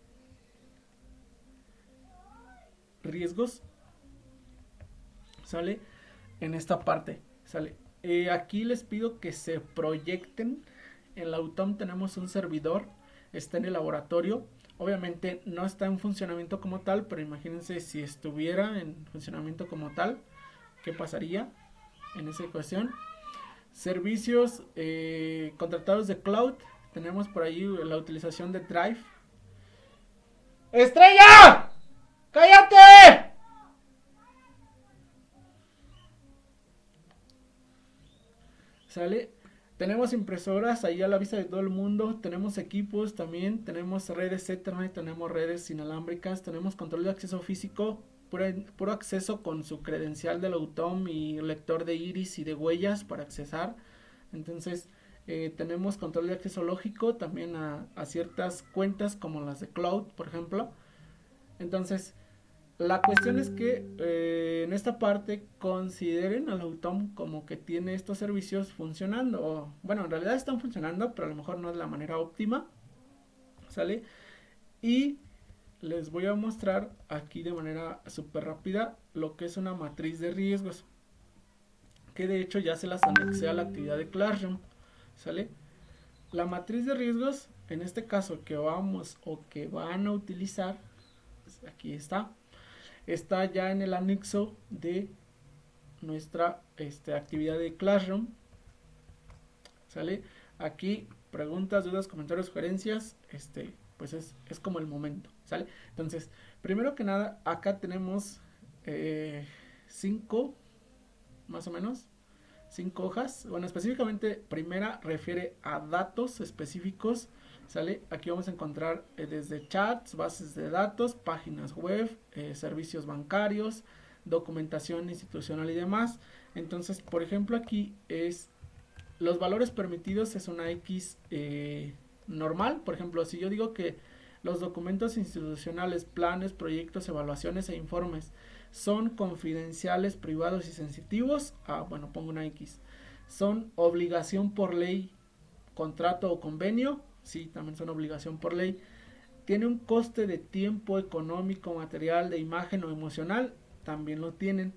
riesgos, ¿sale? En esta parte, ¿sale? Aquí les pido que se proyecten. En la UTOM tenemos un servidor, está en el laboratorio. Obviamente no está en funcionamiento como tal, pero imagínense si estuviera en funcionamiento como tal, ¿qué pasaría en esa ecuación? Servicios contratados de cloud, tenemos por ahí la utilización de Drive. ¡Estrella! ¡Cállate! ¿Sale? Tenemos impresoras ahí a la vista de todo el mundo, tenemos equipos también, tenemos redes Ethernet, tenemos redes inalámbricas, tenemos control de acceso físico, puro acceso con su credencial del Autom y lector de iris y de huellas para accesar. Entonces tenemos control de acceso lógico también a ciertas cuentas como las de Cloud, por ejemplo. Entonces la cuestión es que en esta parte consideren al Autom como que tiene estos servicios funcionando. O, bueno, en realidad están funcionando, pero a lo mejor no es la manera óptima. ¿Sale? Y les voy a mostrar aquí de manera súper rápida lo que es una matriz de riesgos. Que de hecho ya se las anexé a la actividad de Classroom. ¿Sale? La matriz de riesgos, en este caso que vamos o que van a utilizar, pues aquí está ya en el anexo de nuestra actividad de Classroom. ¿Sale? Aquí preguntas, dudas, comentarios, sugerencias, pues es como el momento. ¿Sale? Entonces, primero que nada, acá tenemos 5, más o menos, 5 hojas. Bueno, específicamente, primera refiere a datos específicos. ¿Sale? Aquí vamos a encontrar desde chats, bases de datos, páginas web, servicios bancarios, documentación institucional y demás. Entonces, por ejemplo, aquí es los valores permitidos, es una X normal. Por ejemplo, si yo digo que los documentos institucionales, planes, proyectos, evaluaciones e informes son confidenciales, privados y sensitivos, bueno, pongo una X. Son obligación por ley, contrato o convenio, sí, también son obligación por ley. Tiene un coste de tiempo, económico, material, de imagen o emocional, también lo tienen.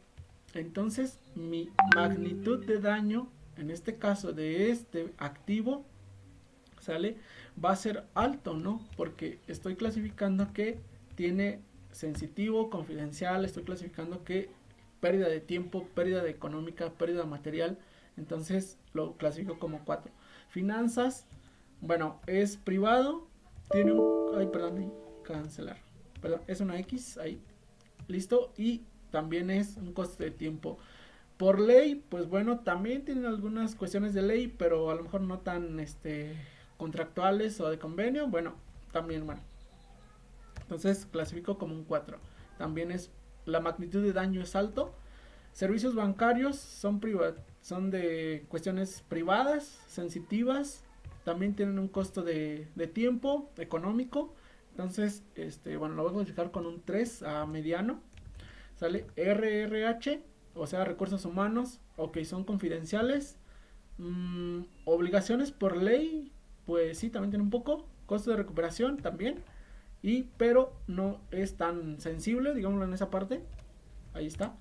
Entonces, mi magnitud de daño, en este caso de este activo, ¿sale? Va a ser alto, ¿no? Porque estoy clasificando que tiene sensitivo, confidencial, estoy clasificando que pérdida de tiempo, pérdida de económica, pérdida material, entonces lo clasifico como 4. Finanzas, bueno, es privado, tiene un... Ay, perdón, cancelar. Perdón, es una X, ahí. Listo, y también es un coste de tiempo. Por ley, pues bueno, también tienen algunas cuestiones de ley, pero a lo mejor no tan contractuales o de convenio. Bueno, también, bueno. Entonces clasifico como un 4. También es la magnitud de daño es alto. Servicios bancarios son de cuestiones privadas, sensitivas. También tienen un costo de tiempo, económico. Entonces, bueno, lo voy a clasificar con un 3 a mediano. ¿Sale? RRH, o sea, recursos humanos, ok, son confidenciales. Obligaciones por ley, pues sí, también tiene un poco. Costo de recuperación también. Pero no es tan sensible, digámoslo en esa parte. Ahí está.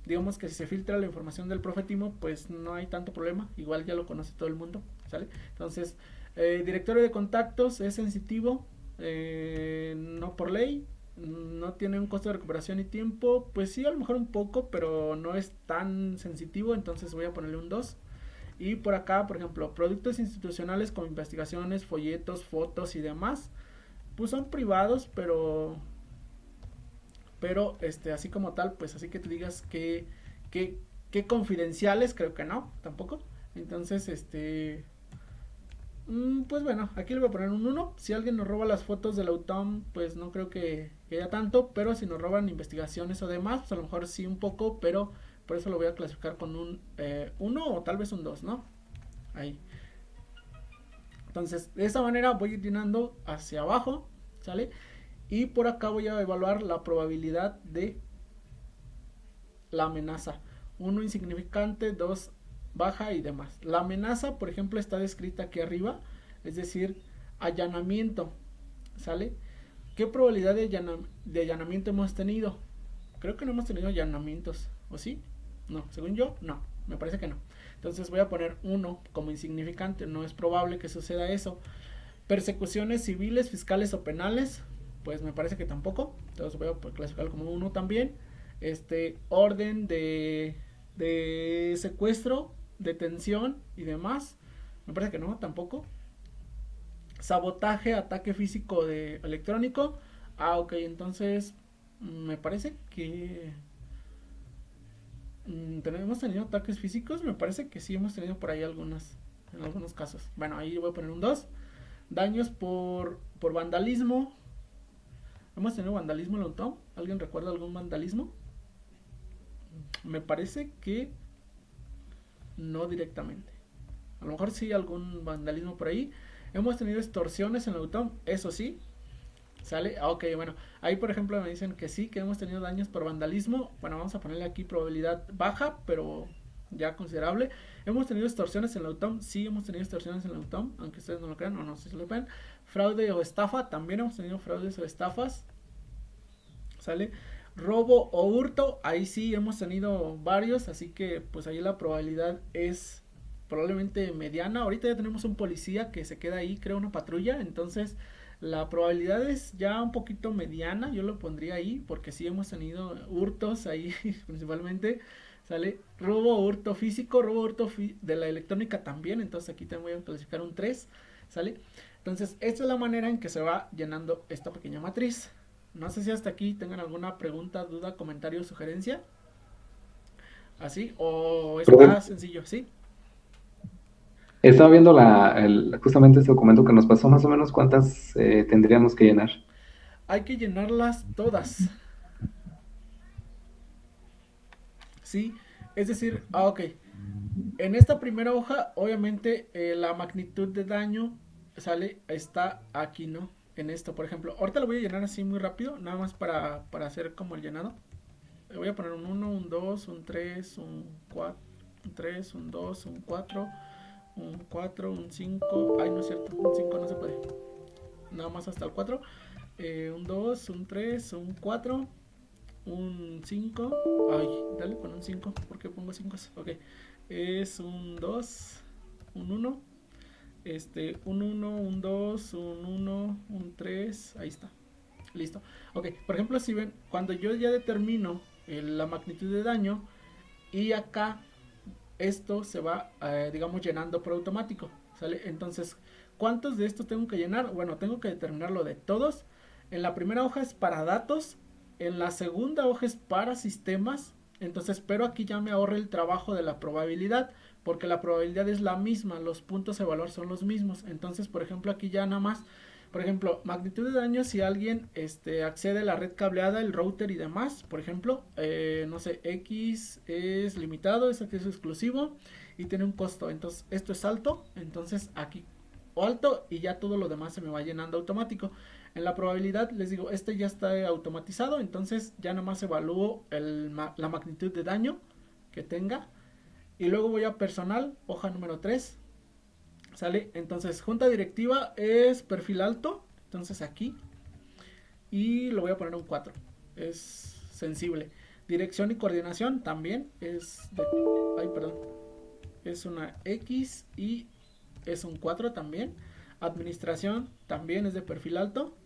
Digamos que si se filtra la información del profetimo, pues no hay tanto problema. Igual ya lo conoce todo el mundo, ¿sale? Entonces, directorio de contactos es sensitivo, no por ley. No tiene un costo de recuperación y tiempo. Pues sí, a lo mejor un poco, pero no es tan sensitivo. Entonces voy a ponerle un 2. Y por acá, por ejemplo, productos institucionales como investigaciones, folletos, fotos y demás, pues son privados, pero así como tal, pues así que te digas que confidenciales, creo que no, tampoco. Entonces, pues bueno, aquí le voy a poner un 1. Si alguien nos roba las fotos del Autom, pues no creo que haya tanto, pero si nos roban investigaciones o demás, pues a lo mejor sí un poco, pero por eso lo voy a clasificar con un 1 o tal vez un 2, ¿no? Ahí. Entonces, de esa manera voy a ir llenando hacia abajo, ¿sale? Y por acá voy a evaluar la probabilidad de la amenaza. 1 insignificante, 2 baja y demás. La amenaza, por ejemplo, está descrita aquí arriba, es decir, allanamiento, ¿sale? ¿Qué probabilidad de allanamiento hemos tenido? Creo que no hemos tenido allanamientos, ¿o sí? No, según yo, no, me parece que no. Entonces voy a poner 1 como insignificante, no es probable que suceda eso. Persecuciones civiles, fiscales o penales, pues me parece que tampoco, entonces voy a clasificarlo como 1 también. Orden de secuestro, detención y demás, me parece que no, tampoco. Sabotaje, ataque físico de electrónico. Ah, ok, entonces me parece que hemos tenido ataques físicos. Me parece que sí hemos tenido por ahí algunas, en algunos casos. Bueno, ahí voy a poner un 2. Daños por vandalismo. ¿Hemos tenido vandalismo en el auto? ¿Alguien recuerda algún vandalismo? Me parece que no directamente. A lo mejor sí algún vandalismo por ahí. Hemos tenido extorsiones en el auto, eso sí. ¿Sale? Ah, ok, bueno. Ahí por ejemplo me dicen que sí, que hemos tenido daños por vandalismo. Bueno, vamos a ponerle aquí probabilidad baja, pero ya considerable. Hemos tenido extorsiones en la UTOM, sí hemos tenido extorsiones en la UTOM, aunque ustedes no lo crean o no sé si lo ven. Fraude o estafa, también hemos tenido fraudes o estafas. ¿Sale? Robo o hurto, ahí sí hemos tenido varios, así que pues ahí la probabilidad es probablemente mediana. Ahorita ya tenemos un policía que se queda ahí, crea una patrulla, entonces la probabilidad es ya un poquito mediana, yo lo pondría ahí, porque sí hemos tenido hurtos ahí principalmente. Sale robo, hurto físico, robo, hurto de la electrónica también, entonces aquí también voy a clasificar un 3, ¿sale? Entonces esta es la manera en que se va llenando esta pequeña matriz. No sé si hasta aquí tengan alguna pregunta, duda, comentario, sugerencia. ¿Así? ¿O Profe, está sencillo? ¿Sí? estaba viendo justamente ese documento que nos pasó, más o menos cuántas tendríamos que llenar. Hay que llenarlas todas. ¿Sí? Es decir, ok. En esta primera hoja, obviamente, la magnitud de daño está aquí, ¿no? En esto, por ejemplo. Ahorita lo voy a llenar así muy rápido, nada más para hacer como el llenado. Le voy a poner un 1, un 2, un 3, un 4, un 3, un 2, un 4, un 4, un 5. Ay, no es cierto, un 5 no se puede. Nada más hasta el 4. Un 2, un 3, un 4, un 5. Ay, dale con un 5. ¿Por qué pongo 5? Ok. Es un 2, un 1. Un 1, un 2, un 1, un 3. Ahí está. Listo. Ok, por ejemplo, si ven, cuando yo ya determino la magnitud de daño y acá esto se va, digamos, llenando por automático, ¿sale? Entonces, ¿cuántos de estos tengo que llenar? Bueno, tengo que determinarlo de todos. En la primera hoja es para datos, en la segunda hoja es para sistemas, entonces, pero aquí ya me ahorre el trabajo de la probabilidad, porque la probabilidad es la misma, los puntos a evaluar son los mismos. Entonces, por ejemplo, aquí ya nada más, por ejemplo, magnitud de daño si alguien accede a la red cableada, el router y demás, por ejemplo, no sé, X es limitado, es acceso exclusivo y tiene un costo. Entonces, esto es alto, entonces aquí o alto y ya todo lo demás se me va llenando automático. En la probabilidad les digo, este ya está automatizado, entonces ya nada más evalúo la magnitud de daño que tenga. Y luego voy a personal, hoja número 3. ¿Sale? Entonces, junta directiva es perfil alto. Entonces aquí. Y lo voy a poner un 4. Es sensible. Dirección y coordinación también es de... Ay, perdón. Es una X y es un 4 también. Administración también es de perfil alto.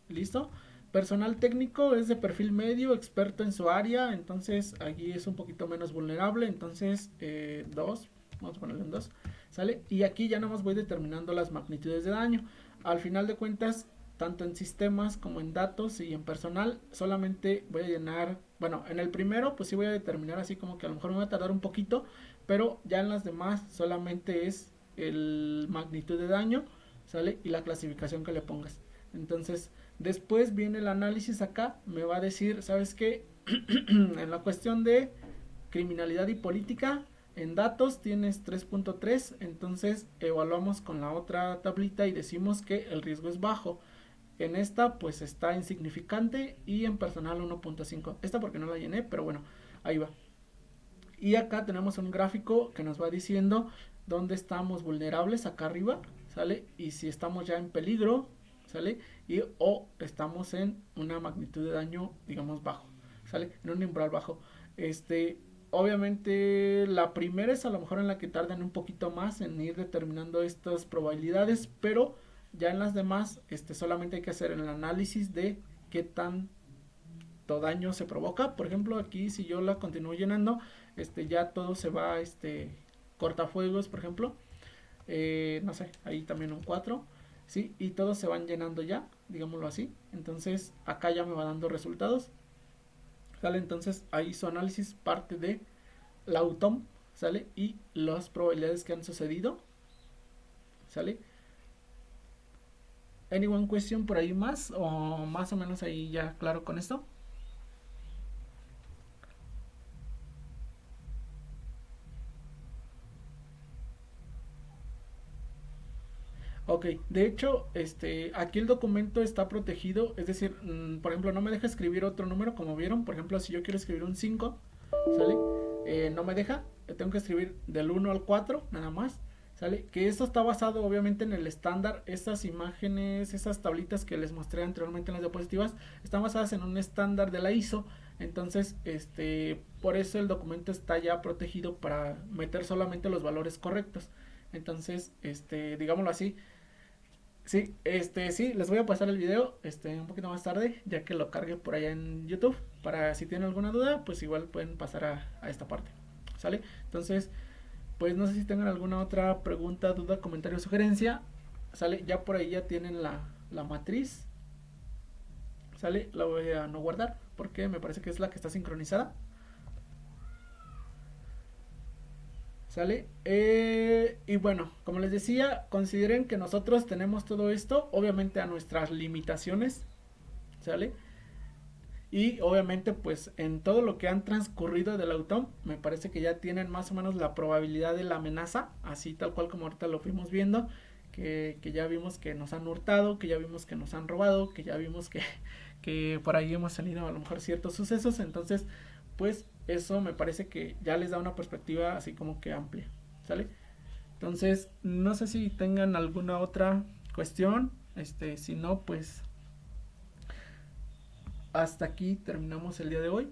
¿Listo? Personal técnico es de perfil medio, experto en su área. Entonces aquí es un poquito menos vulnerable. Entonces 2. Vamos a ponerle un 2. ¿Sale? Y aquí ya nada más voy determinando las magnitudes de daño. Al final de cuentas, tanto en sistemas como en datos y en personal, solamente voy a llenar, bueno, en el primero pues sí voy a determinar así como que a lo mejor me va a tardar un poquito, pero ya en las demás solamente es el magnitud de daño, ¿sale? Y la clasificación que le pongas. Entonces, después viene el análisis acá, me va a decir, ¿sabes qué? En la cuestión de criminalidad y política, en datos tienes 3.3, entonces evaluamos con la otra tablita y decimos que el riesgo es bajo. En esta pues está insignificante y en personal 1.5. Esta porque no la llené, pero bueno, ahí va. Y acá tenemos un gráfico que nos va diciendo dónde estamos vulnerables acá arriba, ¿sale? Y si estamos ya en peligro, ¿sale? Y o estamos en una magnitud de daño, digamos, bajo, ¿sale? En un umbral bajo. Obviamente la primera es a lo mejor en la que tardan un poquito más en ir determinando estas probabilidades, pero ya en las demás solamente hay que hacer el análisis de qué tanto daño se provoca. Por ejemplo, aquí si yo la continúo llenando, ya todo se va, cortafuegos, por ejemplo, no sé, ahí también un 4. ¿sí? Y todos se van llenando ya, digámoslo así. Entonces acá ya me va dando resultados, ¿sale? Entonces ahí su análisis parte de la UTOM, ¿sale? Y las probabilidades que han sucedido, ¿sale? ¿Anyone question por ahí más? ¿O más o menos ahí ya claro con esto? Ok, de hecho, aquí el documento está protegido, es decir, por ejemplo, no me deja escribir otro número, como vieron. Por ejemplo, si yo quiero escribir un 5, ¿sale? No me deja, tengo que escribir del 1 al 4, nada más, ¿sale? Que esto está basado obviamente en el estándar. Estas imágenes, esas tablitas que les mostré anteriormente en las diapositivas, están basadas en un estándar de la ISO. Entonces, por eso el documento está ya protegido para meter solamente los valores correctos. Entonces, digámoslo así. Sí, sí, les voy a pasar el video, un poquito más tarde, ya que lo cargue por allá en YouTube, para si tienen alguna duda, pues igual pueden pasar a esta parte, ¿sale? Entonces, pues no sé si tengan alguna otra pregunta, duda, comentario, sugerencia, ¿sale? Ya por ahí ya tienen la matriz, ¿sale? La voy a no guardar, porque me parece que es la que está sincronizada, ¿sale? Y bueno, como les decía, consideren que nosotros tenemos todo esto, obviamente a nuestras limitaciones, ¿sale? Y obviamente pues en todo lo que han transcurrido del autónomo, me parece que ya tienen más o menos la probabilidad de la amenaza, así tal cual como ahorita lo fuimos viendo, que ya vimos que nos han hurtado, que ya vimos que nos han robado, que ya vimos que por ahí hemos salido a lo mejor ciertos sucesos. Entonces pues eso me parece que ya les da una perspectiva así como que amplia, ¿sale? Entonces no sé si tengan alguna otra cuestión, si no pues hasta aquí terminamos el día de hoy.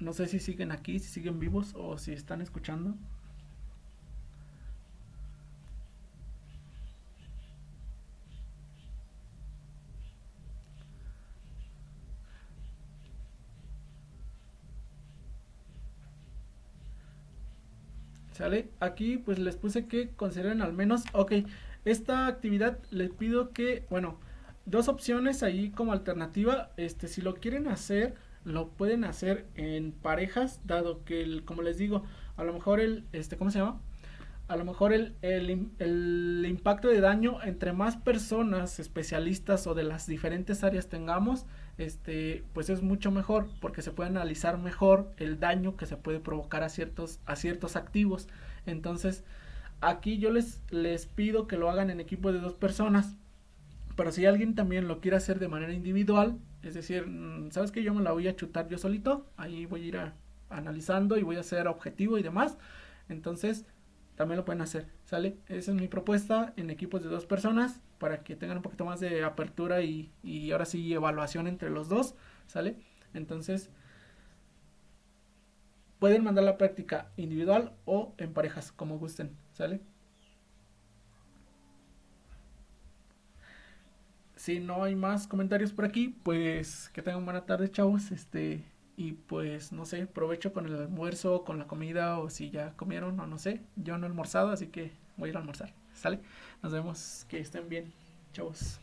No sé si siguen aquí, si siguen vivos o si están escuchando. ¿Sale? Aquí pues les puse que consideren al menos, ok, esta actividad les pido que, bueno, dos opciones ahí como alternativa, si lo quieren hacer, lo pueden hacer en parejas, dado que, como les digo, a lo mejor ¿cómo se llama? A lo mejor el impacto de daño entre más personas especialistas o de las diferentes áreas tengamos, pues es mucho mejor porque se puede analizar mejor el daño que se puede provocar a ciertos activos. Entonces aquí yo les pido que lo hagan en equipo de 2 personas, pero si alguien también lo quiere hacer de manera individual, es decir, sabes que yo me la voy a chutar yo solito, ahí voy a ir analizando y voy a ser objetivo y demás, entonces también lo pueden hacer, ¿sale? Esa es mi propuesta en equipos de 2 personas para que tengan un poquito más de apertura y ahora sí evaluación entre los dos, ¿sale? Entonces pueden mandar la práctica individual o en parejas, como gusten, ¿sale? Si no hay más comentarios por aquí, pues que tengan buena tarde, chavos. Y pues no sé, provecho con el almuerzo, con la comida, o si ya comieron, o no sé. Yo no he almorzado, así que voy a ir a almorzar. ¿Sale? Nos vemos, que estén bien, chavos.